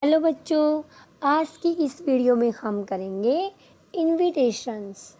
Hello बच्चों, आज की इस वीडियो में हम करेंगे इनविटेशंस।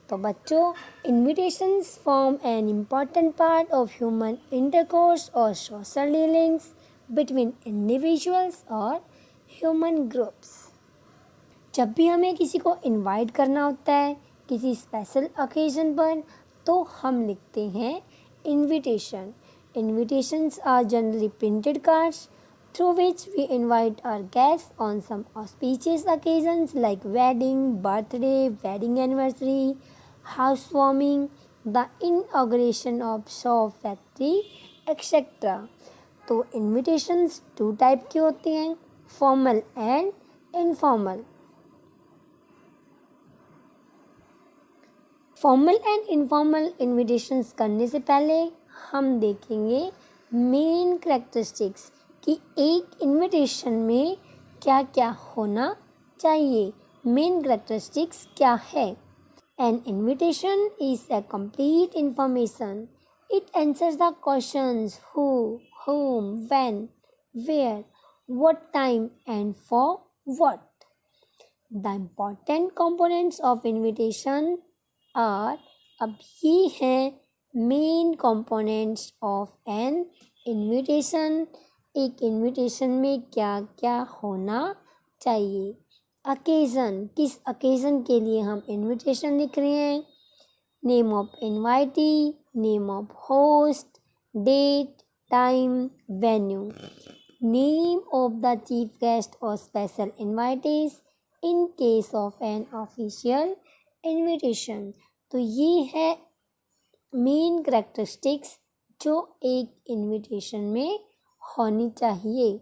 तो बच्चों, invitations form an important part of human intercourse और सोशल डीलिंग्स बिटवीन इंडिविजुअल्स और ह्यूमन ग्रुप्स। जब भी हमें किसी को इनवाइट करना होता है किसी स्पेशल ओकेजन पर, तो हम लिखते हैं invitation. Invitations are generally printed cards through which we invite our guests on some auspicious occasions like wedding, birthday, wedding anniversary, housewarming, the inauguration of shop factory, etc. तो invitations टू टाइप की होती हैं, formal and informal. Formal and informal invitations करने से पहले हम देखेंगे main characteristics कि एक इनविटेशन में क्या क्या होना चाहिए। मेन कैरेक्टरिस्टिक्स क्या है? N invitation is a complete information. It answers the questions who, whom, when, where, what time and for what. The important components of invitation are, अब ये हैं main components of N invitation. एक invitation में क्या क्या होना चाहिए। अकेज़न, किस अकेज़न के लिए हम इनविटेशन लिख रहे हैं। Name of invitee, name of host, date, time, venue, name of the chief guest और special invitees in case of an official invitation. तो ये है मेन कैरेक्टरिस्टिक्स जो एक इनविटेशन में होनी चाहिए।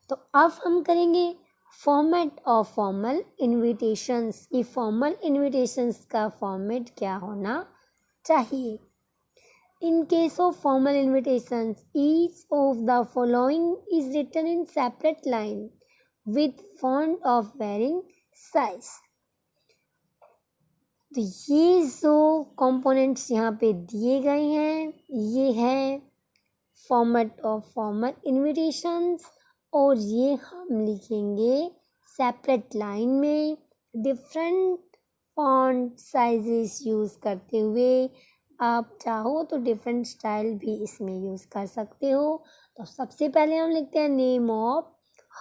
तो अब हम करेंगे फॉर्मेट ऑफ फॉर्मल इनविटेशंस। ये फॉर्मल इनविटेशंस का फॉर्मेट क्या होना चाहिए। In case of formal invitations, each of the following is written in separate line with font of varying size. तो ये जो कंपोनेंट्स यहाँ पे दिए गए हैं, ये है फॉर्मेट ऑफ फॉर्मल इनविटेशंस, और ये हम लिखेंगे सेपरेट लाइन में डिफरेंट फॉन्ट साइजेस यूज़ करते हुए। आप चाहो तो डिफरेंट स्टाइल भी इसमें यूज़ कर सकते हो। तो सबसे पहले हम लिखते हैं name of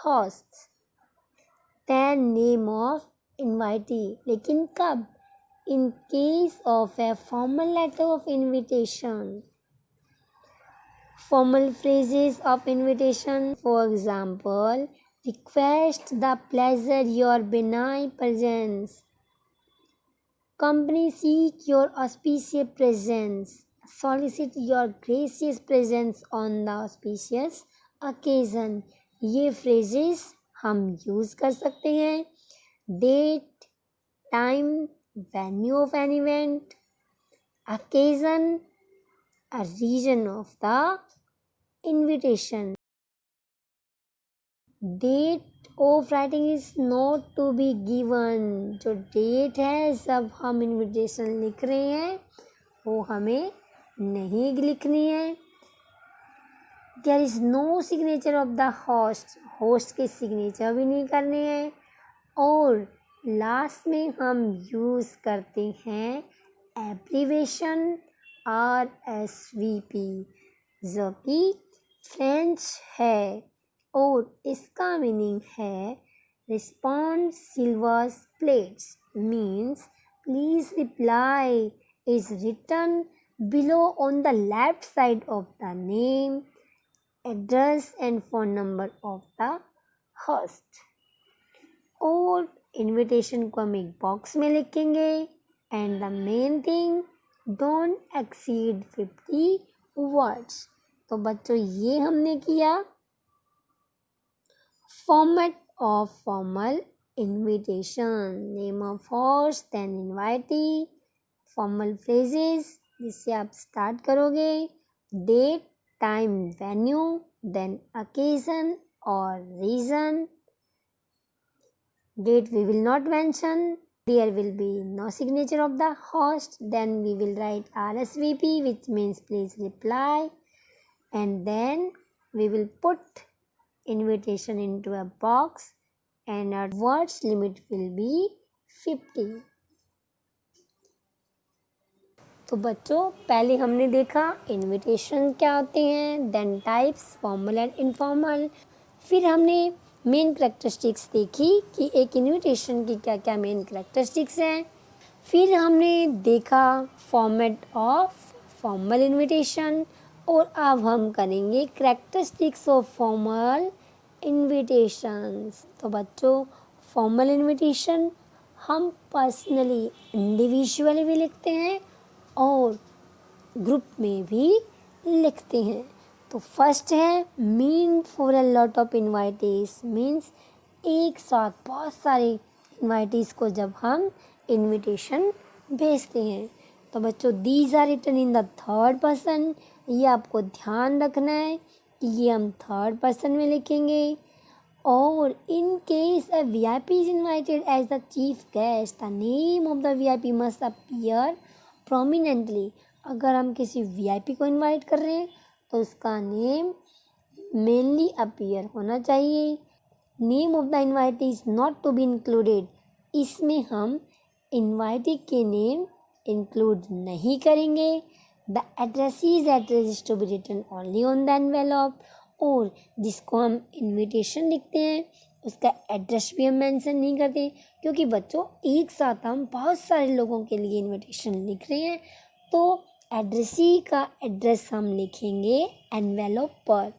host, then name of invitee. लेकिन कब? In case of a formal letter of invitation. Formal phrases of invitation, for example, request the pleasure your benign presence. Company seek your auspicious presence. Solicit your gracious presence on the auspicious occasion. ये phrases हम use कर सकते हैं। Date, time, venue of an event, occasion, a reason of the invitation. Date of writing is not to be given. जो date है जब हम invitation लिख रहे हैं वो हमें नहीं लिखनी है। There is no signature of the host. Host के सिग्नेचर भी नहीं करने हैं। और लास्ट में हम यूज़ करते हैं एब्रीवेशन RSVP, जो कि फ्रेंच है और इसका मीनिंग है response silvers plates, means please reply is written below on the left side of the name, address and phone number of the host. और इनविटेशन को हम एक बॉक्स में लिखेंगे। And the main thing, don't exceed 50 words. तो बच्चों ये हमने किया format of formal invitation. Name of host, then invitee, formal phrases जिससे आप स्टार्ट करोगे, date, time, venue, then occasion और reason. Date we will not mention. There will be no signature of the host. Then we will write RSVP, which means please reply. And then we will put invitation into a box and our words limit will be 50. तो बच्चों पहले हमने देखा invitation क्या होते हैं, then types formal and informal, फिर हमने मेन करैक्टरिस्टिक्स देखी कि एक इनविटेशन की क्या क्या मेन करैक्टरिस्टिक्स हैं, फिर हमने देखा फॉर्मेट ऑफ फॉर्मल इनविटेशन, और अब हम करेंगे करैक्टरिस्टिक्स ऑफ फॉर्मल इनविटेशंस। तो बच्चों फॉर्मल इनविटेशन हम पर्सनली इंडिविजुअली भी लिखते हैं और ग्रुप में भी लिखते हैं। तो फर्स्ट है mean for a lot of invitees, means एक साथ बहुत सारे इनवाइटीज को जब हम इनविटेशन भेजते हैं। तो बच्चों these are written in the third person, ये आपको ध्यान रखना है कि ये हम थर्ड पर्सन में लिखेंगे। और in case a VIP is invited as the chief guest, the name of the VIP must appear prominently। अगर हम किसी VIP को इनवाइट कर रहे हैं तो उसका नेम मेनली अपीयर होना चाहिए। Name of the invitee is not to be included, इसमें हम इनवाइटी के नेम इंक्लूड नहीं करेंगे। The address is to be written only on the envelope, और जिसको हम इनविटेशन लिखते हैं उसका एड्रेस भी हम मेंशन नहीं करते, क्योंकि बच्चों एक साथ हम बहुत सारे लोगों के लिए इनविटेशन लिख रहे हैं, तो एड्रेसी का एड्रेस हम लिखेंगे एनवेलप पर।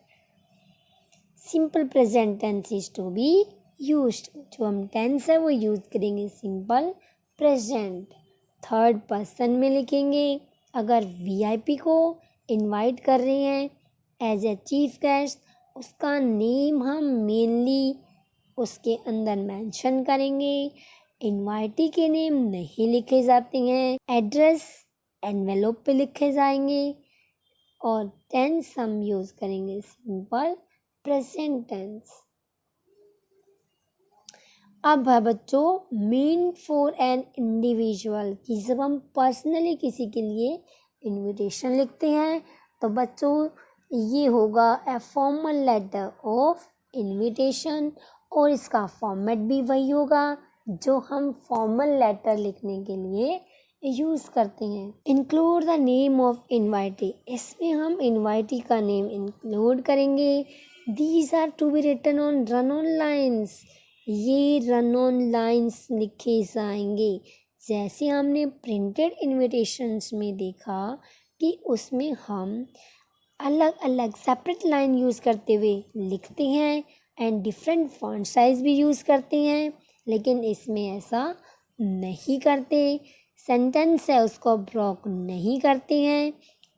Simple present tense is to be used, जो हम टेंस है वो यूज करेंगे सिंपल प्रेजेंट। थर्ड पर्सन में लिखेंगे। अगर VIP को इनवाइट कर रहे हैं एज ए चीफ गेस्ट, उसका नेम हम मेनली उसके अंदर मेंशन करेंगे। इनवाइटी के नेम नहीं लिखे जाते हैं, एड्रेस एनवेलप पे लिखे जाएंगे, और टेंस हम यूज करेंगे सिंपल प्रेजेंट टेंस। अब है बच्चों मीन फॉर एन इंडिविजुअल, कि जब हम पर्सनली किसी के लिए इनविटेशन लिखते हैं तो बच्चों ये होगा a formal letter of invitation, और इसका फॉर्मेट भी वही होगा जो हम फॉर्मल लेटर लिखने के लिए यूज़ करते हैं। Include the name of invitee, इसमें हम इनवाइटी का नेम इंक्लूड करेंगे। These are to be written on run on lines, ये रन ऑन लाइन्स लिखे जाएंगे। जैसे हमने प्रिंटेड इनविटेशंस में देखा कि उसमें हम अलग अलग सेपरेट लाइन यूज़ करते हुए लिखते हैं एंड डिफरेंट फॉन्ट साइज भी यूज़ करते हैं, लेकिन इसमें ऐसा नहीं करते। सेंटेंस है उसको ब्रोक नहीं करते हैं,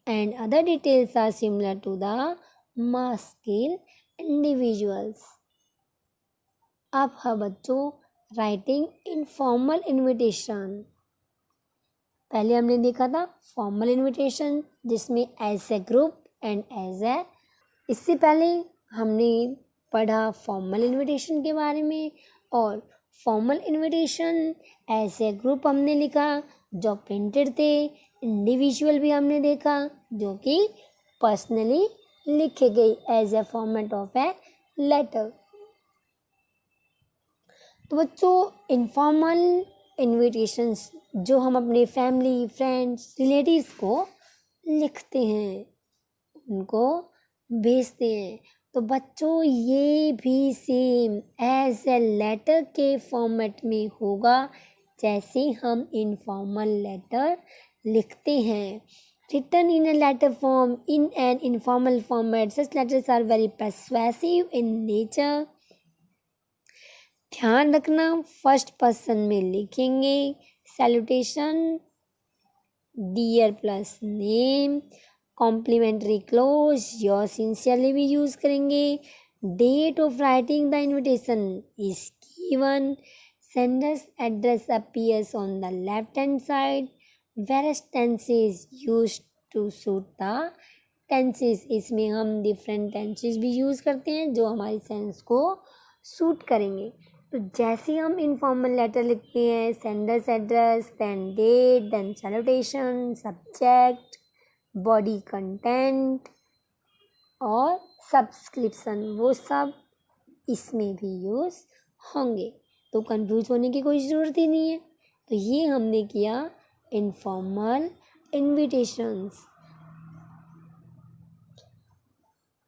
and other details are similar to the mass scale individuals. अब है बच्चों राइटिंग इन फॉर्मल इनविटेशन। पहले हमने देखा था फॉर्मल इनविटेशन जिसमें as a group and as a, इससे पहले हमने पढ़ा फॉर्मल इनविटेशन के बारे में, और formal invitation as a group हमने लिखा जो प्रिंटेड थे। इंडिविजुअल भी हमने देखा जो कि पर्सनली लिखे गई as a format of a letter. तो बच्चों इनफॉर्मल इनविटेशंस जो हम अपने फैमिली फ्रेंड्स रिलेटिव्स को लिखते हैं उनको भेजते हैं, तो बच्चों ये भी सेम एज ए लेटर के फॉर्मेट में होगा जैसे हम इनफॉर्मल लेटर लिखते हैं। Written in a letter form in an informal format, such letters are very persuasive in nature. ध्यान रखना फर्स्ट पर्सन में लिखेंगे salutation dear plus name, complimentary close your sincerely भी यूज करेंगे। Date of writing the invitation is given, sender's address appears on the left hand side, various tenses use to suit the tenses, इसमें हम different tenses भी use करते हैं जो हमारी sense को सूट करेंगे। तो जैसे हम इनफॉर्मल लेटर लिखते हैं sender's address, then date, then salutation, subject, body content और सब्सक्रिप्शन, वो सब इसमें भी यूज़ होंगे। तो कंफ्यूज होने की कोई ज़रूरत ही नहीं है। तो ये हमने किया इनफॉर्मल इनविटेशंस।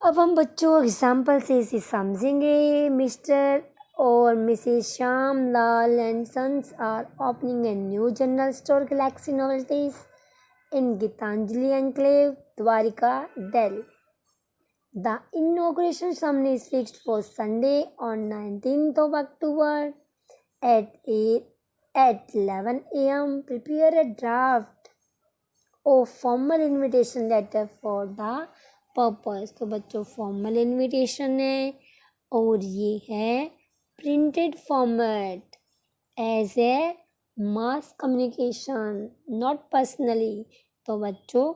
अब हम बच्चों एग्जाम्पल से इसे समझेंगे। मिस्टर और Mrs Shyam Lal and Sons are opening a new general store Galaxy Novelties in Geetanjali Enclave, Dwarka, Delhi. The inauguration ceremony is fixed for Sunday on 19th of October at 11 a.m. Prepare a draft of formal invitation letter for the purpose. तो बच्चों formal invitation है और ये है printed format as a mass communication, not personally. तो बच्चों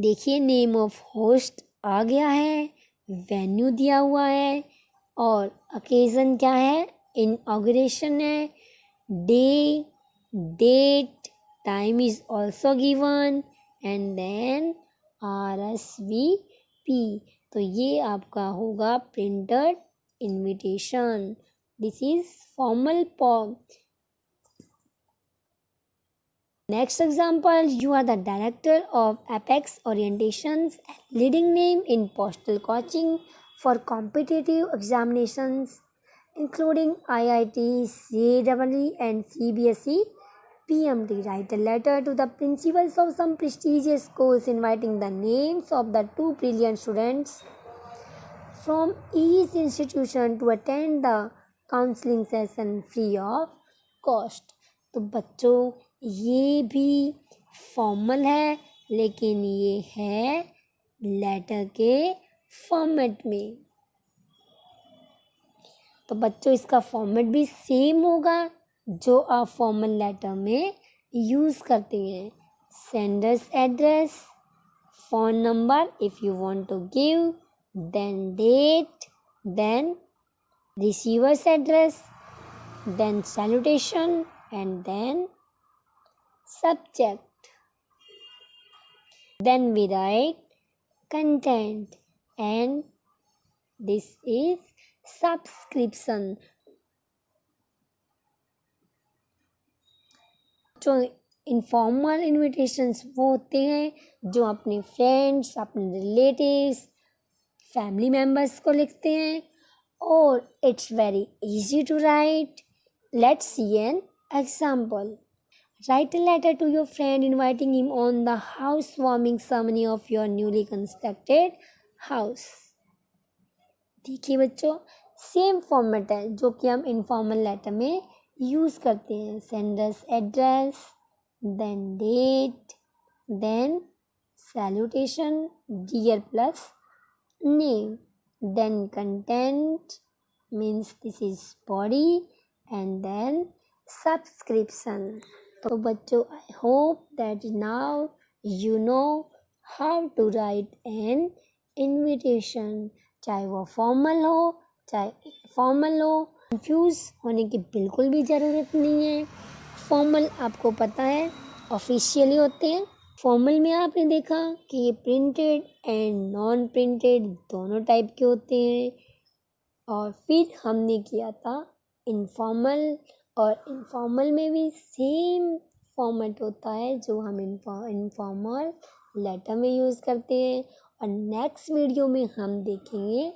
देखिए name of host आ गया है, वेन्यू दिया हुआ है और ओकेज़न क्या है, इनॉग्रेशन है, day, date, time is also given and then RSVP. तो ये आपका होगा printed invitation. This is formal form. Next example, you are the director of Apex Orientations, leading name in postal coaching for competitive examinations including IIT, CAEE and CBSE, PMT. Write a letter to the principals of some prestigious schools inviting the names of the two brilliant students from each institution to attend the counseling session free of cost. तो बच्चों ये भी formal है लेकिन ये है letter के format में. तो बच्चों इसका फॉर्मेट भी सेम होगा जो आप फॉर्मल लेटर में यूज़ करते हैं. Sender's address, phone number if you want to give, then date, then receiver's address, then salutation and then subject. Then we write content and this is subscription. जो informal invitations वो होते हैं जो अपने friends, अपने relatives, family members को लिखते हैं और it's very easy to write. Let's see an example. Write a letter to your friend inviting him on the housewarming ceremony of your newly constructed house. देखिए बच्चों सेम फॉर्मेट है जो कि हम इनफॉर्मल लेटर में यूज़ करते हैं. Sender's address, then date, then salutation, dear plus name, then content means this is body and then subscription. तो बच्चों I hope that now you know how to write an invitation. चाहे वो formal हो चाहे informal हो, confuse होने की बिल्कुल भी ज़रूरत नहीं है. फॉर्मल आपको पता है ऑफिशियली होते हैं. फॉर्मल में आपने देखा कि ये प्रिंटेड एंड नॉन प्रिंटेड दोनों टाइप के होते हैं. और फिर हमने किया था इनफॉर्मल और इनफॉर्मल में भी सेम फॉर्मेट होता है जो हम इनफॉर्मल लेटर में यूज़ करते हैं. और नेक्स्ट वीडियो में हम देखेंगे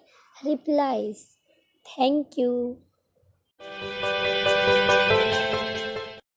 रिप्लाईज. Thank you.